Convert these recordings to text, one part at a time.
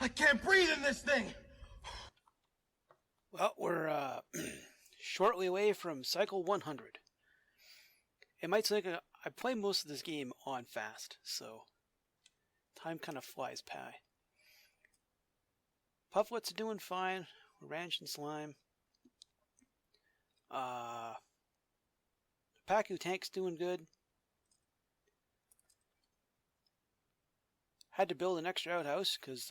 I can't breathe in this thing! Well, we're shortly away from cycle 100. It might seem like I play most of this game on fast, so time kind of flies by. Pufflet's doing fine. We're ranching slime. Paku Tank's doing good. Had to build an extra outhouse because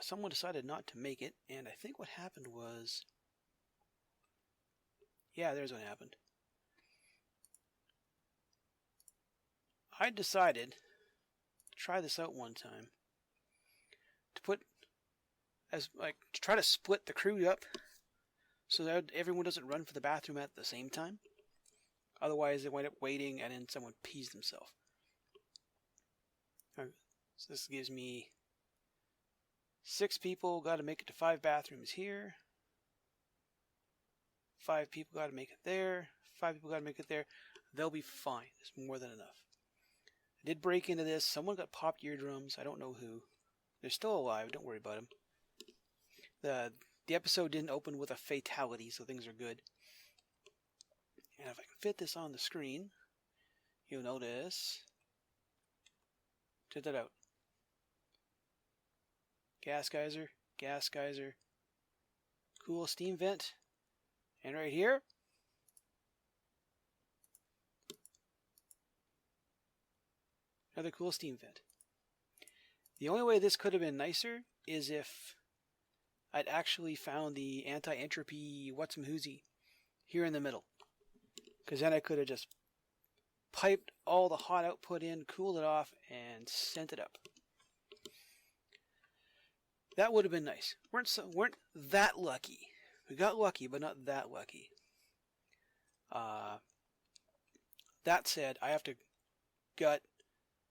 someone decided not to make it, and I think what happened was... Yeah, there's what happened. I decided to try this out one time. To try to split the crew up so that everyone doesn't run for the bathroom at the same time. Otherwise, they wind up waiting and then someone pees themselves. So this gives me 6 people, got to make it to 5 bathrooms here. 5 people got to make it there. 5 people got to make it there. They'll be fine. It's more than enough. I did break into this. Someone got popped eardrums. I don't know who. They're still alive. Don't worry about them. The episode didn't open with a fatality, so things are good. And if I can fit this on the screen, you'll notice... Check that out. Gas geyser, gas geyser. Cool steam vent. And right here... another cool steam vent. The only way this could have been nicer is if I'd actually found the anti-entropy whatsam-hoozy here in the middle. Because then I could have just piped all the hot output in, cooled it off, and sent it up. That would have been nice. Weren't that lucky. We got lucky, but not that lucky. That said, I have to gut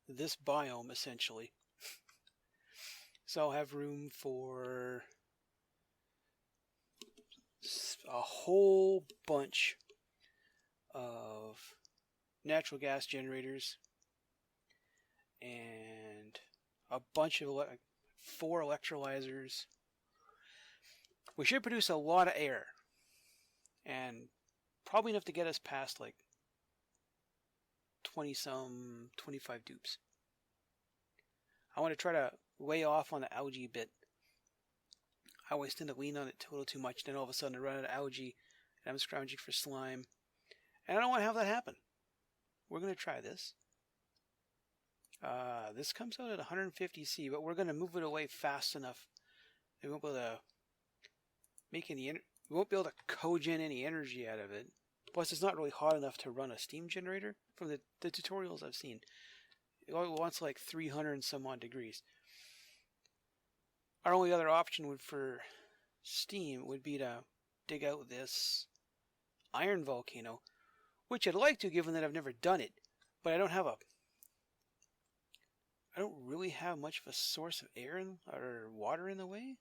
this biome, essentially. So I'll have room for a whole bunch of natural gas generators and a bunch of 4 electrolyzers. We should produce a lot of air, and probably enough to get us past like 25 dupes. I want to try to lay off on the algae bit. I always tend to lean on it a little too much, then all of a sudden I run out of algae and I'm scrounging for slime. And I don't want to have that happen. We're going to try this. This comes out at 150C, but we're going to move it away fast enough. We won't be able to we won't be able to cogen any energy out of it. Plus, it's not really hot enough to run a steam generator from the tutorials I've seen. It wants like 300 and some odd degrees. Our only other option for steam would be to dig out this iron volcano, which I'd like to, given that I've never done it, but I don't really have much of a source of air or water in the way.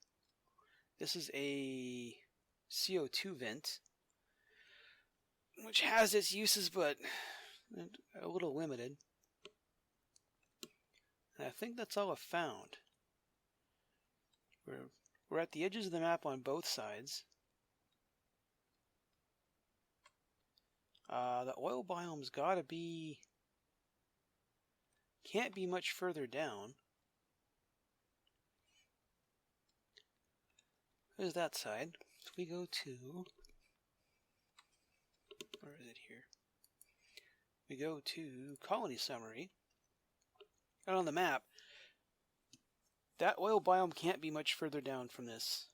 This is a CO2 vent, which has its uses, but a little limited. And I think that's all I've found. We're at the edges of the map on both sides. The oil biome's gotta be... can't be much further down. There's that side. So we go to... where is it here? We go to Colony Summary. And on the map, that oil biome can't be much further down from this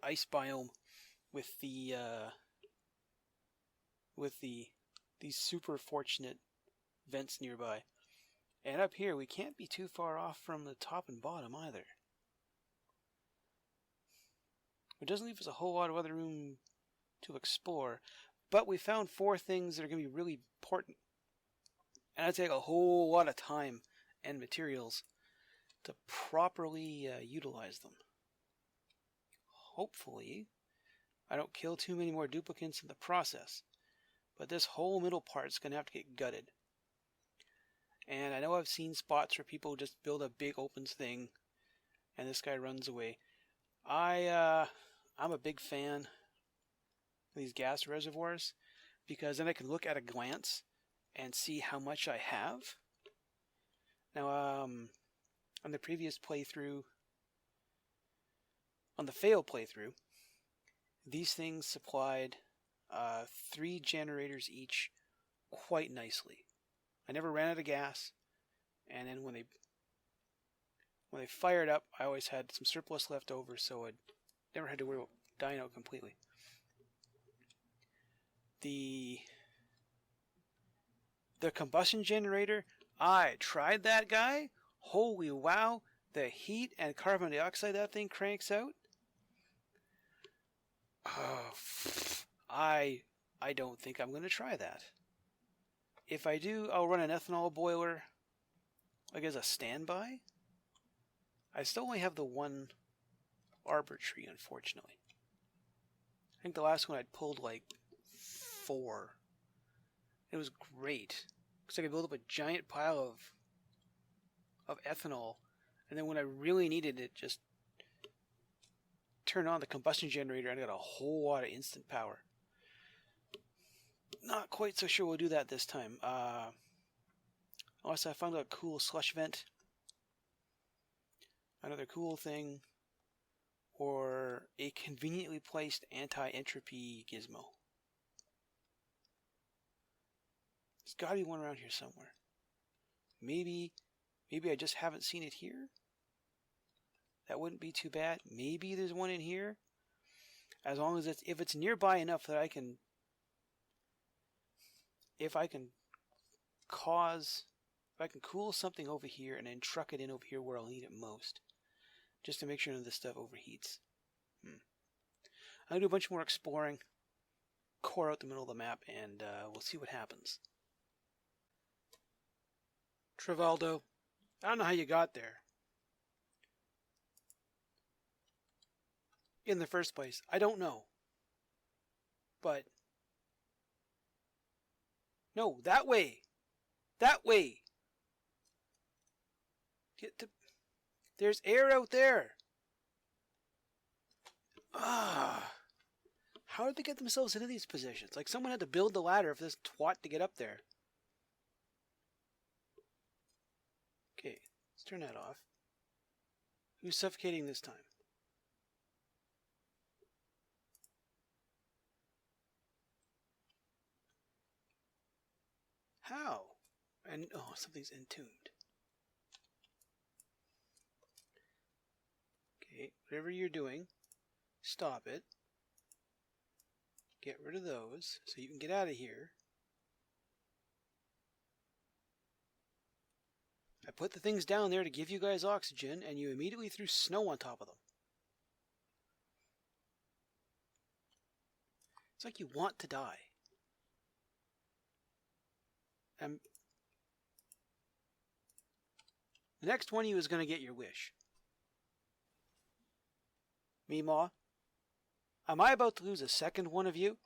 ice biome with these super fortunate vents nearby. And up here, we can't be too far off from the top and bottom either. It doesn't leave us a whole lot of other room to explore, but we found 4 things that are going to be really important. And it'll take a whole lot of time and materials to properly utilize them. Hopefully, I don't kill too many more duplicates in the process. But this whole middle part's going to have to get gutted. And I know I've seen spots where people just build a big open thing and this guy runs away. I'm a big fan of these gas reservoirs because then I can look at a glance and see how much I have. Now, on the previous playthrough, on the fail playthrough, these things supplied 3 generators each quite nicely. I never ran out of gas, and then when they fired up, I always had some surplus left over, so I never had to worry about dying out completely. The combustion generator, I tried that guy. Holy wow, the heat and carbon dioxide that thing cranks out. I don't think I'm going to try that. If I do, I'll run an ethanol boiler, like as a standby. I still only have the one arbor tree, unfortunately. I think the last one I'd pulled like 4. It was great because I could build up a giant pile of ethanol, and then when I really needed it, just turn on the combustion generator and I got a whole lot of instant power. Not quite so sure we'll do that this time. Unless I found a cool slush vent, another cool thing, or a conveniently placed anti-entropy gizmo. There's got to be one around here somewhere. Maybe I just haven't seen it here. That wouldn't be too bad. Maybe there's one in here. As long as if it's nearby enough that I can, if I can cool something over here and then truck it in over here where I'll need it most, just to make sure none of this stuff overheats. I'll do a bunch more exploring, core out the middle of the map, and we'll see what happens. Trivaldo, I don't know how you got there. In the first place, I don't know. But no, that way. That way. There's air out there. How did they get themselves into these positions? Like someone had to build the ladder for this twat to get up there. Okay, let's turn that off. Who's suffocating this time? How? And oh, something's entombed. Okay, whatever you're doing, stop it. Get rid of those so you can get out of here. I put the things down there to give you guys oxygen, and you immediately threw snow on top of them. It's like you want to die. The next one of you is going to get your wish. Meemaw, am I about to lose a second one of you?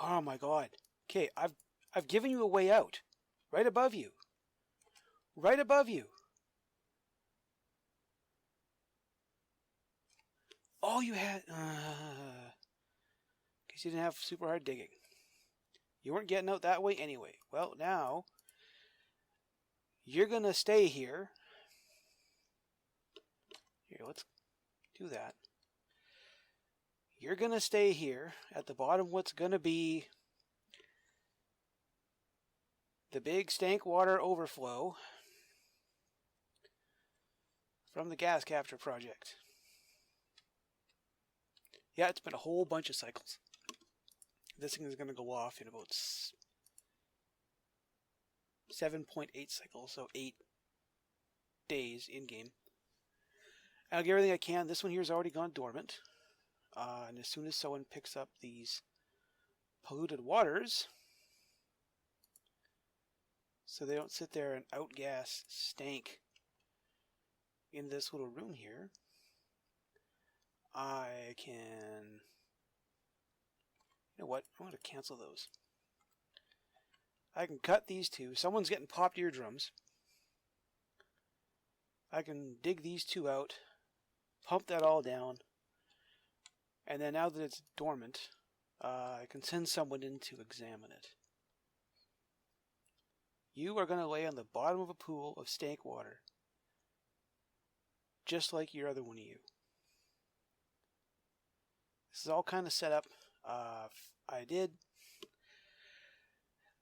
Oh my god. Okay, I've given you a way out. Right above you. Right above you. All you had... Because you didn't have super hard digging. You weren't getting out that way anyway. Well, now... You're going to stay here. Here, let's do that. You're going to stay here at the bottom of what's going to be the big stank water overflow from the gas capture project. Yeah, it's been a whole bunch of cycles. This thing is going to go off in about 7.8 cycles, so 8 days in-game. I'll get everything I can. This one here has already gone dormant. And as soon as someone picks up these polluted waters, so they don't sit there and outgas stank in this little room here, I can... You know what? I want to cancel those. I can cut these two. Someone's getting popped eardrums. I can dig these two out, pump that all down, and then now that it's dormant, I can send someone in to examine it. You are going to lay on the bottom of a pool of stank water, just like your other one of you. This is all kind of set up. I did.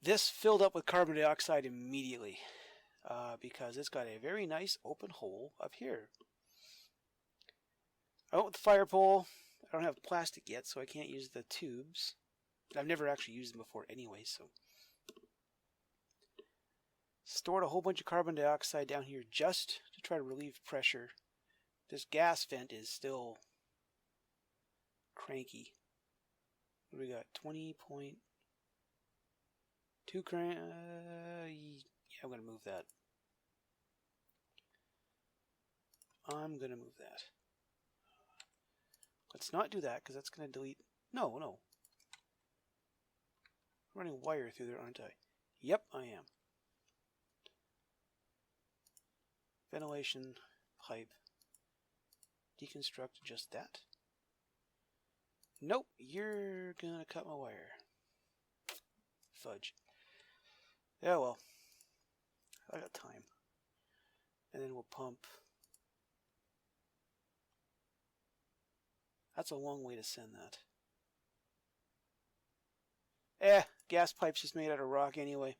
This filled up with carbon dioxide immediately because it's got a very nice open hole up here. I went with the fire pole. I don't have plastic yet, so I can't use the tubes. I've never actually used them before anyway, so. Stored a whole bunch of carbon dioxide down here just to try to relieve pressure. This gas vent is still cranky. What do we got? 20.2 crank. Yeah, I'm going to move that. Let's not do that because that's going to delete. No. I'm running wire through there, aren't I? Yep, I am. Ventilation pipe. Deconstruct just that. Nope, you're going to cut my wire. Fudge. Yeah, well. I got time. And then we'll pump. That's a long way to send that. Gas pipe's just made out of rock anyway.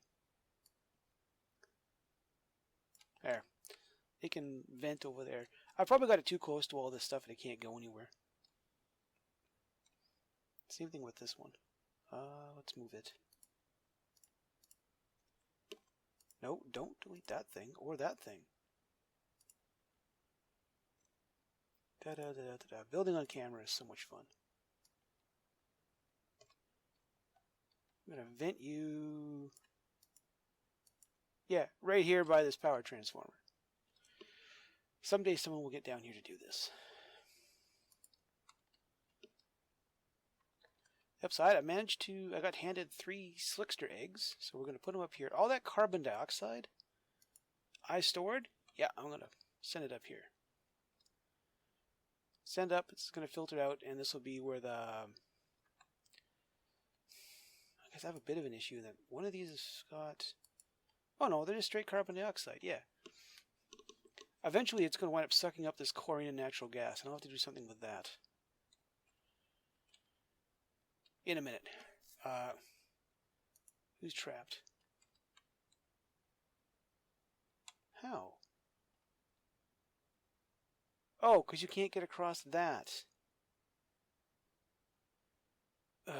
There. It can vent over there. I probably got it too close to all this stuff and it can't go anywhere. Same thing with this one. Let's move it. No, don't delete that thing or that thing. Building on camera is so much fun. I'm going to vent you. Yeah, right here by this power transformer. Someday someone will get down here to do this. Yep, so I got handed 3 slickster eggs, so we're going to put them up here. All that carbon dioxide I stored, yeah, I'm going to send it up here. Send up, it's going to filter out, and this will be where the... I guess I have a bit of an issue that one of these has got... Oh no, they're just straight carbon dioxide, yeah. Eventually it's going to wind up sucking up this chlorine and natural gas, and I'll have to do something with that. In a minute. Who's trapped? How? Oh, because you can't get across that. You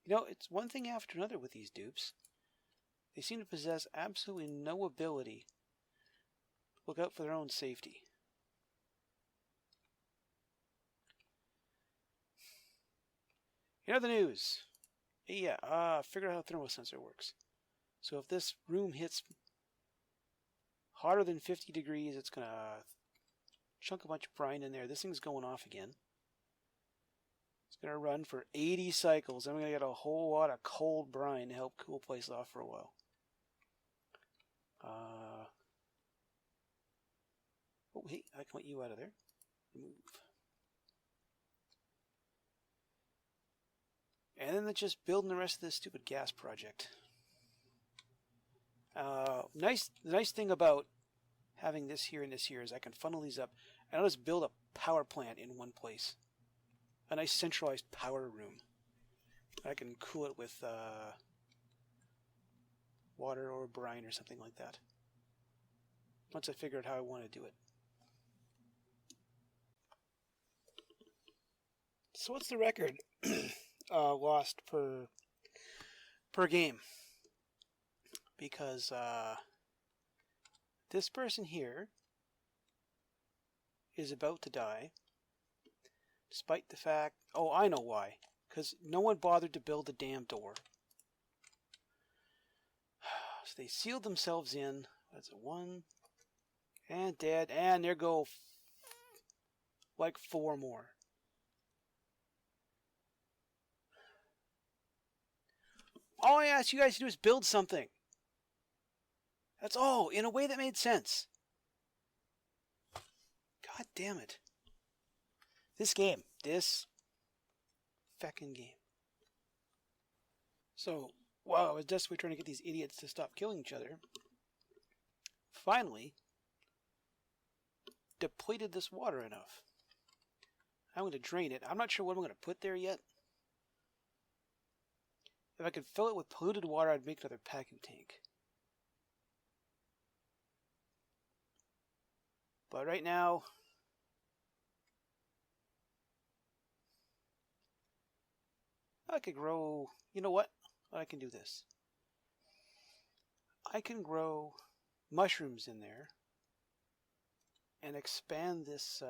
know, it's one thing after another with these dupes. They seem to possess absolutely no ability to look out for their own safety. In other news, figure out how a thermal sensor works. So if this room hits hotter than 50 degrees, it's going to chunk a bunch of brine in there. This thing's going off again. It's going to run for 80 cycles. And we're going to get a whole lot of cold brine to help cool the place off for a while. Oh, hey, I can let you out of there. Move. And then it's just building the rest of this stupid gas project. The nice thing about having this here and this here is I can funnel these up and I'll just build a power plant in one place. A nice centralized power room. I can cool it with water or brine or something like that. Once I figure out how I want to do it. So what's the record lost per game? Because this person here is about to die, despite the fact... Oh, I know why. Because no one bothered to build the damn door. So they sealed themselves in. That's a 1. And dead. And there go like 4 more. All I asked you guys to do is build something. That's all, in a way that made sense. God damn it. This game. This feckin' game. So, while I was desperately trying to get these idiots to stop killing each other, finally depleted this water enough. I'm going to drain it. I'm not sure what I'm going to put there yet. If I could fill it with polluted water, I'd make another packing tank. But right now, I could grow... You know what? I can do this. I can grow mushrooms in there and expand this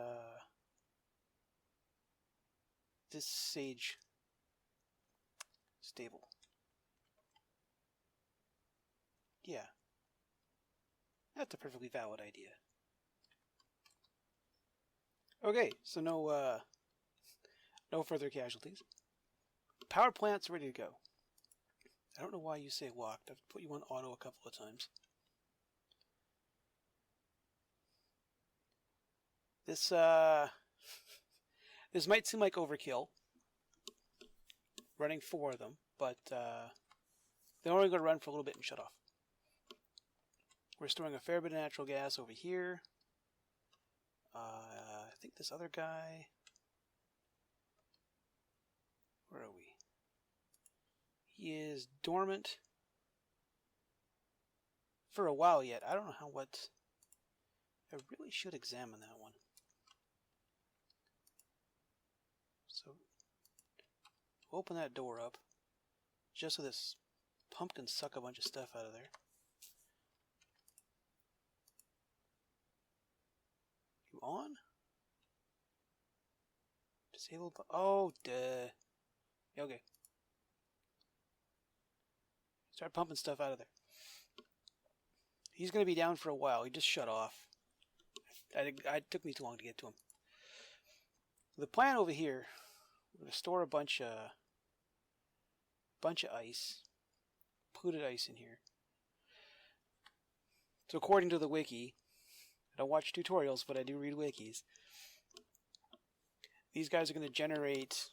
this sage stable. Yeah. That's a perfectly valid idea. Okay, so no further casualties. Power plant's ready to go. I don't know why you say locked. I've put you on auto a couple of times. This this might seem like overkill, running 4 of them, but they're only going to run for a little bit and shut off. We're storing a fair bit of natural gas over here. I think this other guy... Where are we? He is dormant for a while yet. I don't know what... I really should examine that one. So, we'll open that door up just so this pump can suck a bunch of stuff out of there. You on? Disabled? Oh, duh. Yeah, okay. Start pumping stuff out of there. He's going to be down for a while. He just shut off. It took me too long to get to him. The plan over here, we're going to store a bunch of ice, polluted ice in here. So according to the wiki, I don't watch tutorials, but I do read wikis. These guys are going to generate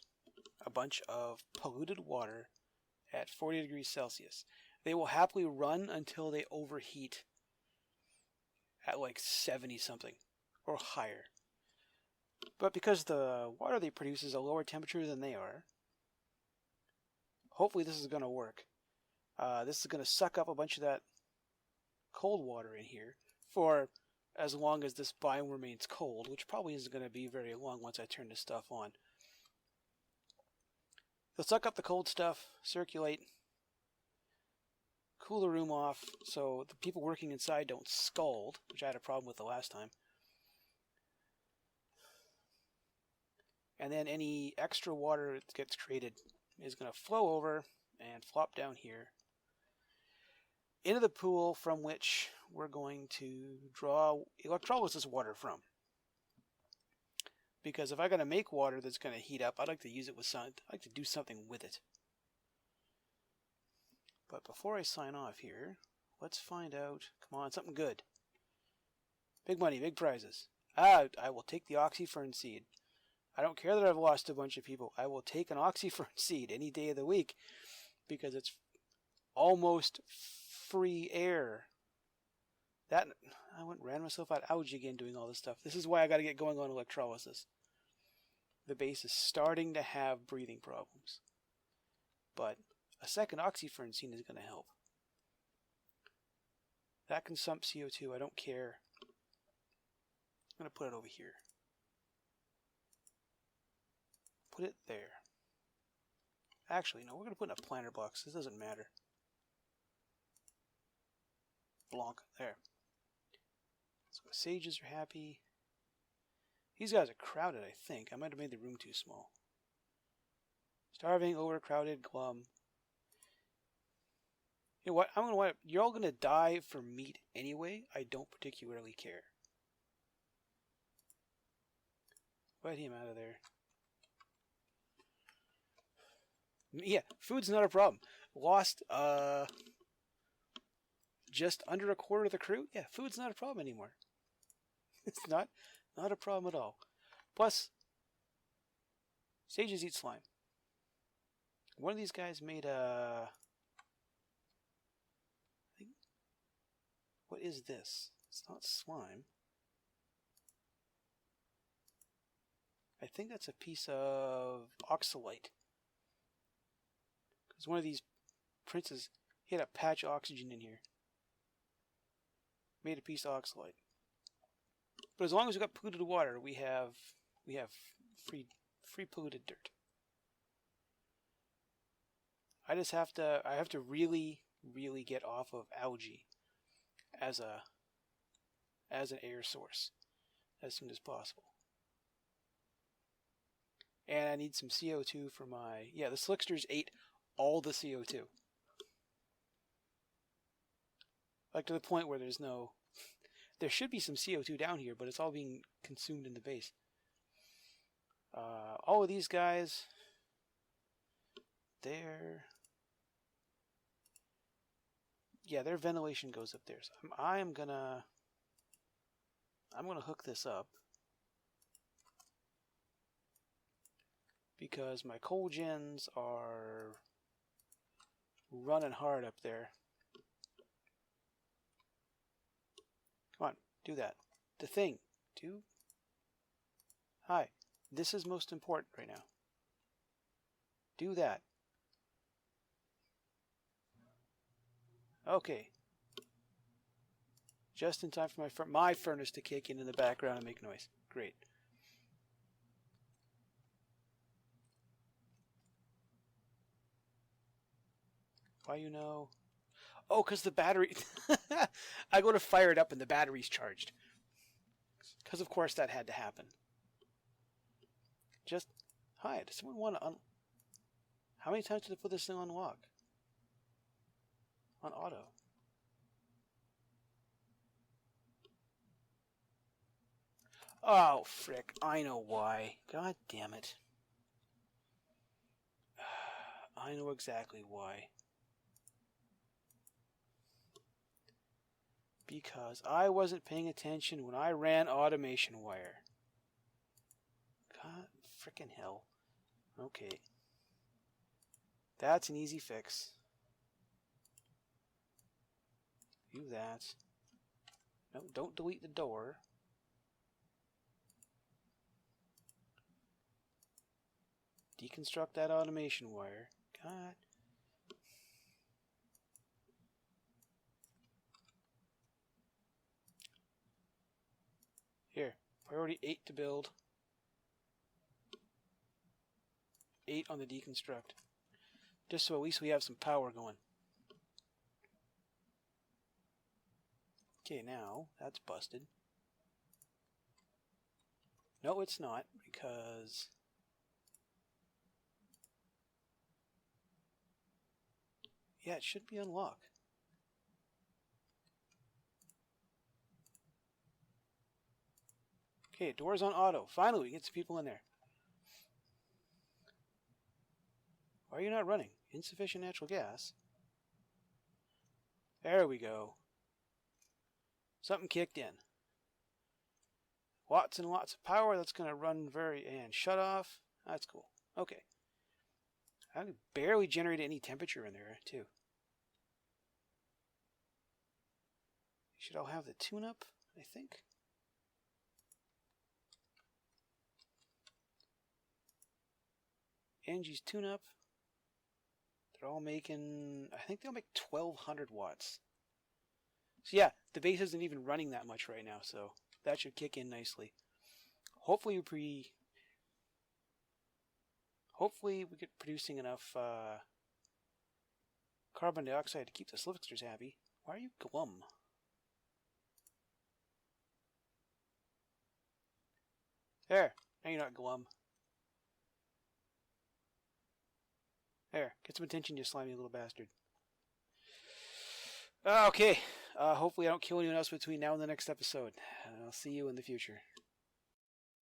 a bunch of polluted water at 40 degrees Celsius. They will happily run until they overheat at like 70 something or higher. But because the water they produce is a lower temperature than they are, hopefully this is going to work. This is going to suck up a bunch of that cold water in here for as long as this biome remains cold, which probably isn't going to be very long once I turn this stuff on. They'll suck up the cold stuff, circulate, cool the room off so the people working inside don't scald, which I had a problem with the last time. And then any extra water that gets created is going to flow over and flop down here into the pool from which we're going to draw electrolysis water from. Because if I'm going to make water that's going to heat up, I'd like to use it with something. I'd like to do something with it. But before I sign off here, let's find out. Come on, something good. Big money, big prizes. I will take the oxyfern seed. I don't care that I've lost a bunch of people. I will take an oxyfern seed any day of the week because it's almost free air. That I ran myself out of algae again doing all this stuff. This is why I got to get going on electrolysis. The base is starting to have breathing problems. But a second oxyfern seed is going to help. That can sump CO2. I don't care. I'm going to put it over here. Put it there. Actually, no, we're going to put it in a planter box. This doesn't matter. Blanc. There. So sages are happy. These guys are crowded, I think. I might have made the room too small. Starving, overcrowded, glum. You know what? You're all going to die for meat anyway. I don't particularly care. Let him out of there. Yeah, food's not a problem. lost just under a quarter of the crew. Yeah, food's not a problem anymore. It's not a problem at all. Plus, sages eat slime. One of these guys made a... What is this? It's not slime. I think that's a piece of oxalite. Because one of these princes, he had a patch of oxygen in here. Made a piece of oxalite. But as long as we got polluted water, we have free polluted dirt. I have to really get off of algae as an air source as soon as possible. And I need some CO2 for my... Yeah, the slicksters ate all the CO2. Like to the point where there's no... There should be some CO2 down here, but it's all being consumed in the base. All of these guys... Yeah, their ventilation goes up there. So I'm gonna hook this up. Because my coal gens are running hard up there. Come on, do that. The thing. Do. Hi. This is most important right now. Do that. Okay. Just in time for my furnace to kick in the background and make noise. Great. Why you know? Oh, because the battery... I go to fire it up and the battery's charged. Because of course that had to happen. Just... Hi, does someone want to... How many times did I put this thing on lock? On auto. Oh, frick. I know why. God damn it. I know exactly why. Because I wasn't paying attention when I ran automation wire. God frickin' hell. Okay. That's an easy fix. Do that. No, don't delete the door. Deconstruct that automation wire. God. Here, priority 8 to build. 8 on the deconstruct. Just so at least we have some power going. Okay, now that's busted. No, it's not, because... Yeah, it should be unlocked. Okay, door's on auto. Finally, we can get some people in there. Why are you not running? Insufficient natural gas. There we go. Something kicked in. Lots and lots of power. That's going to run and shut off. That's cool. Okay. I barely generated any temperature in there, too. You should all have the tune-up, I think. Angie's tune-up. They're all making... I think they'll make 1,200 watts. So yeah, the base isn't even running that much right now, so that should kick in nicely. Hopefully we get producing enough carbon dioxide to keep the slicksters happy. Why are you glum? There, now you're not glum. There, get some attention, you slimy little bastard. Okay, hopefully I don't kill anyone else between now and the next episode. I'll see you in the future.